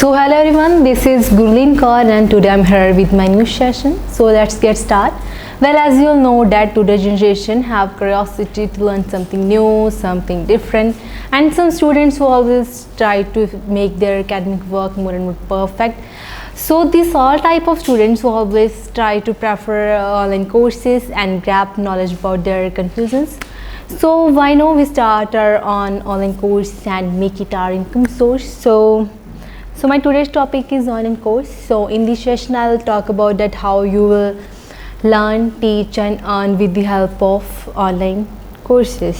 So hello everyone, this is Gurleen Kaur and today I'm here with my new session. So let's get started. Well, as you all know that today's generation have curiosity to learn something new, something different, and some students who always try to make their academic work more and more perfect. So these all type of students who always try to prefer online courses and grab knowledge about their confusions. So why not we start our online course and make it our income source. So my today's topic is online course. So in this session I'll talk about that how you will learn, teach and earn with the help of online courses.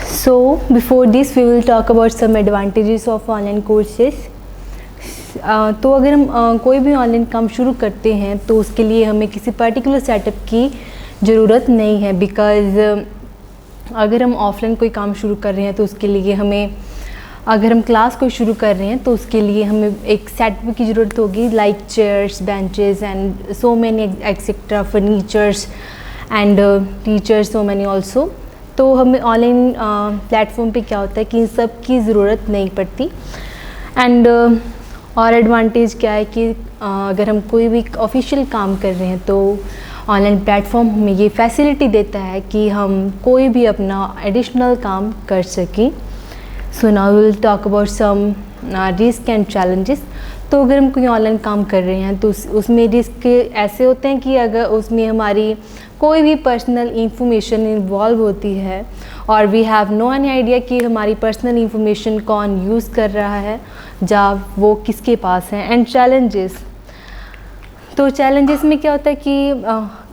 So before this we will talk about some advantages of online courses. तो अगर हम कोई भी online काम शुरू करते हैं तो उसके लिए हमें किसी पर्टिकुलर सेटअप की ज़रूरत नहीं है, बिकॉज़ अगर हम ऑफलाइन कोई काम शुरू कर रहे हैं तो उसके लिए हमें, अगर हम क्लास कोई शुरू कर रहे हैं तो उसके लिए हमें एक सेटअप की ज़रूरत होगी, like chairs, benches and so many etcetera, furnitures and teachers, so many also. तो हमें ऑनलाइन प्लेटफॉर्म पे क्या होता है कि इन सब की ज़रूरत नहीं पड़ती. एंड और एडवांटेज क्या है कि अगर हम कोई भी ऑफिशियल काम कर रहे हैं तो ऑनलाइन प्लेटफॉर्म हमें ये फैसिलिटी देता है कि हम कोई भी अपना एडिशनल काम कर सकें. So now we will talk about some risk and challenges. तो अगर हम कोई ऑनलाइन काम कर रहे हैं तो उसमें रिस्क ऐसे होते हैं कि अगर उसमें हमारी कोई भी पर्सनल इंफॉर्मेशन इन्वॉल्व होती है और we have no any idea कि हमारी पर्सनल इंफॉर्मेशन कौन यूज़ कर रहा है, जब वो किसके पास है. एंड चैलेंजेस, तो चैलेंजेस में क्या होता है कि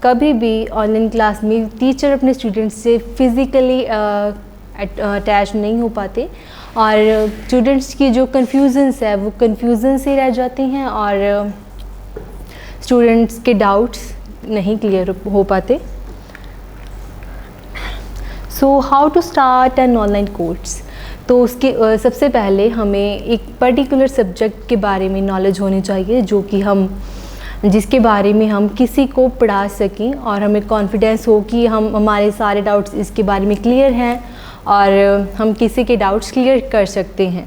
कभी भी ऑनलाइन क्लास में टीचर अपने स्टूडेंट्स से फिज़िकली अटैच नहीं हो पाते और स्टूडेंट्स की जो कन्फ्यूजन्स है वो कन्फ्यूजन से रह जाती हैं और स्टूडेंट्स के डाउट्स नहीं क्लियर हो पाते. So how to start an online course. तो उसके सबसे पहले हमें एक पर्टिकुलर सब्जेक्ट के बारे में नॉलेज होनी चाहिए जो कि जिसके बारे में हम किसी को पढ़ा सकें और हमें कॉन्फिडेंस हो कि हमारे सारे डाउट्स इसके बारे में क्लियर हैं और हम किसी के डाउट्स क्लियर कर सकते हैं.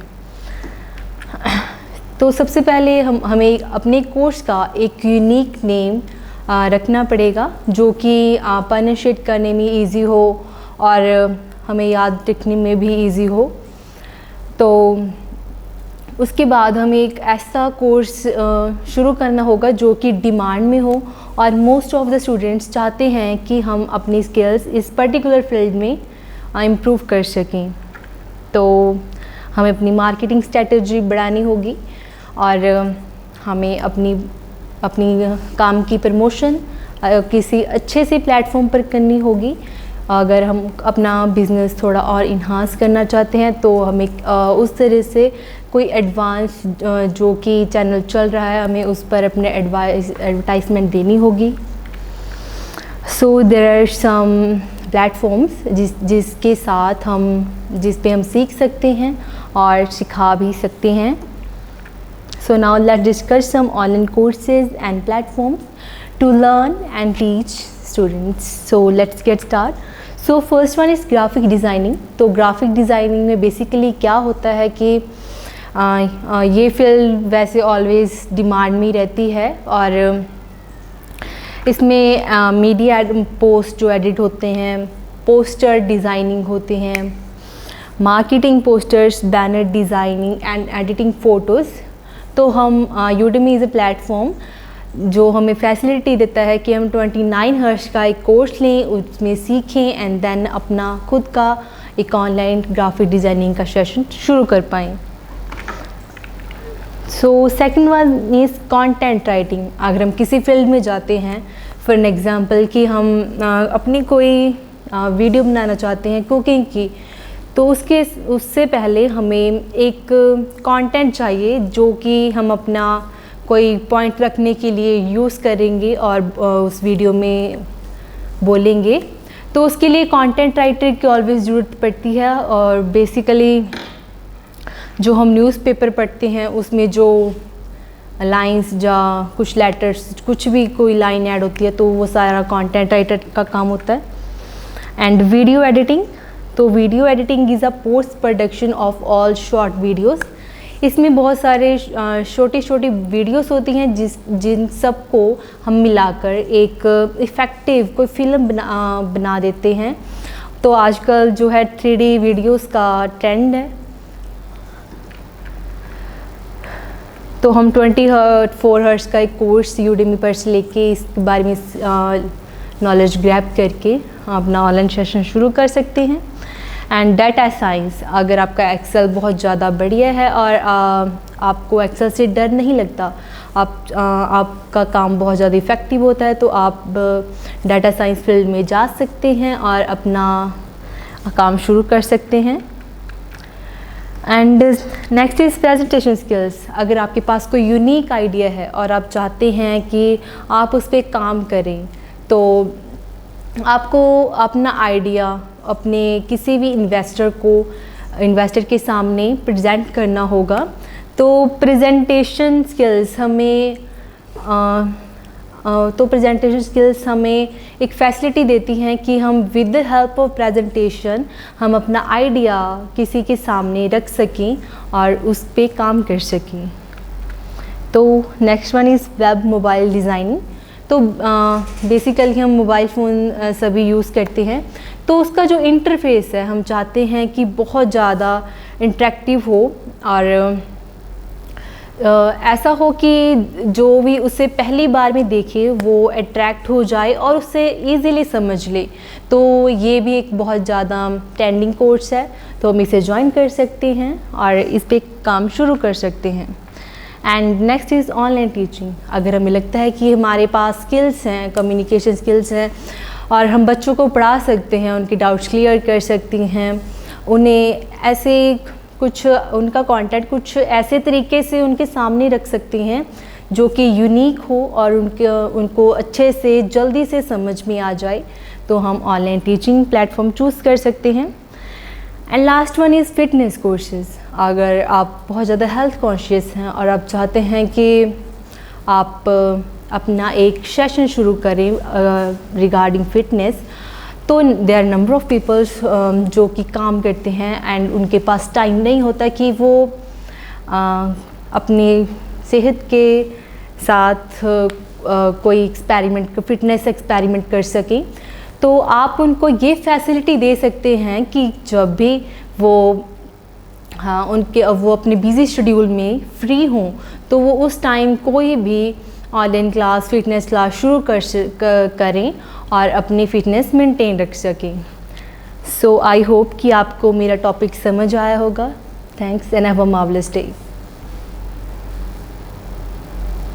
तो सबसे पहले हमें अपने कोर्स का एक यूनिक नेम रखना पड़ेगा जो कि प्रोनाउंसिएट करने में इजी हो और हमें याद रखने में भी इजी हो. तो उसके बाद हमें एक ऐसा कोर्स शुरू करना होगा जो कि डिमांड में हो और मोस्ट ऑफ द स्टूडेंट्स चाहते हैं कि हम अपनी स्किल्स इस पर्टिकुलर फील्ड में इम्प्रूव कर सकें. तो हमें अपनी मार्केटिंग स्ट्रेटजी बढ़ानी होगी और हमें अपनी काम की प्रमोशन किसी अच्छे से प्लेटफॉर्म पर करनी होगी. अगर हम अपना बिज़नेस थोड़ा और इन्हांस करना चाहते हैं तो हमें उस तरह से कोई एडवांस जो कि चैनल चल रहा है हमें उस पर अपने एडवर्टाइजमेंट देनी होगी. So there are some platforms जिस पे हम सीख सकते हैं और सिखा भी सकते हैं. So now let's discuss some online courses and platforms to learn and teach students. So let's get start. So first one is graphic designing. तो ग्राफिक डिज़ाइनिंग में बेसिकली क्या होता है कि ये फील्ड वैसे ऑलवेज़ डिमांड में रहती है और इसमें मीडिया पोस्ट जो एडिट होते हैं, पोस्टर डिज़ाइनिंग होते हैं, marketing posters, banner designing and editing photos. तो हम यूडेमी इज़ अ प्लेटफॉर्म जो हमें फैसिलिटी देता है कि हम 29 हर्ट्ज़ का एक कोर्स लें, उसमें सीखें एंड देन अपना खुद का एक ऑनलाइन ग्राफिक डिज़ाइनिंग का सेशन शुरू कर पाएँ. So second one is content writing. अगर हम किसी फील्ड में जाते हैं, फॉर एन एग्ज़ाम्पल कि हम अपनी कोई वीडियो बनाना चाहते हैं कुकिंग की, तो उससे पहले हमें एक कंटेंट चाहिए जो कि हम अपना कोई पॉइंट रखने के लिए यूज़ करेंगे और उस वीडियो में बोलेंगे. तो उसके लिए कंटेंट राइटर की ऑलवेज ज़रूरत पड़ती है और बेसिकली जो हम न्यूज़पेपर पढ़ते हैं उसमें जो लाइंस या कुछ लेटर्स, कुछ भी कोई लाइन ऐड होती है तो वो सारा कंटेंट राइटर का काम होता है. And video editing. तो video editing is a post production of all short videos इसमें बहुत सारे छोटी छोटी वीडियोस होती हैं जिन सबको हम मिलाकर एक इफ़ेक्टिव कोई फिल्म बना देते हैं। तो आजकल जो है 3D वीडियोस का ट्रेंड है। तो हम 24 हर्ट्ज का एक कोर्स यूडेमी पर से लेके इसके बारे में नॉलेज ग्रैब करके अपना ऑनलाइन सेशन शुरू कर सकते हैं। एंड डाटा साइंस, अगर आपका एक्सेल बहुत ज़्यादा बढ़िया है और आपको एक्सेल से डर नहीं लगता, आपका काम बहुत ज़्यादा इफ़ेक्टिव होता है, तो आप डाटा साइंस फील्ड में जा सकते हैं और अपना काम शुरू कर सकते हैं। And next is presentation skills. अगर आपके पास कोई यूनिक आइडिया है और आप चाहते हैं कि आप उस पर काम करें, तो आपको अपना आइडिया अपने किसी भी इन्वेस्टर के सामने प्रेजेंट करना होगा। तो प्रेजेंटेशन स्किल्स हमें एक फैसिलिटी देती हैं कि हम with the help of presentation हम अपना आइडिया किसी के सामने रख सकें और उस पे काम कर सकें। तो next one is web mobile designing. तो बेसिकली हम मोबाइल फ़ोन सभी यूज़ करते हैं, तो उसका जो इंटरफेस है हम चाहते हैं कि बहुत ज़्यादा इंटरेक्टिव हो और ऐसा हो कि जो भी उसे पहली बार में देखे वो अट्रैक्ट हो जाए और उसे ईज़िली समझ ले। तो ये भी एक बहुत ज़्यादा ट्रेंडिंग कोर्स है, तो हम इसे ज्वाइन कर सकते हैं और इस पे काम शुरू कर सकते हैं। And next is online teaching. अगर हमें लगता है कि हमारे पास स्किल्स हैं, कम्युनिकेशन स्किल्स हैं और हम बच्चों को पढ़ा सकते हैं, उनके डाउट्स क्लियर कर सकती हैं, उनका कंटेंट कुछ ऐसे तरीके से उनके सामने रख सकती हैं जो कि यूनिक हो और उनको अच्छे से जल्दी से समझ में आ जाए, तो हम ऑनलाइन टीचिंग प्लेटफॉर्म चूज़ कर सकते हैं। And last one is fitness courses. अगर आप बहुत ज़्यादा हेल्थ कॉन्शियस हैं और आप चाहते हैं कि आप अपना एक सेशन शुरू करें रिगार्डिंग फिटनेस, तो there are number of peoples जो कि काम करते हैं एंड उनके पास टाइम नहीं होता कि वो अपनी सेहत के साथ कोई फिटनेस एक्सपेरिमेंट कर सकें। तो आप उनको ये फैसिलिटी दे सकते हैं कि जब भी वो अपने बिज़ी शेड्यूल में फ्री हों, तो वो उस टाइम कोई भी ऑनलाइन क्लास, फिटनेस क्लास शुरू करें और अपनी फ़िटनेस मेंटेन रख सकें। सो आई होप कि आपको मेरा टॉपिक समझ आया होगा। Thanks and have a marvellous day.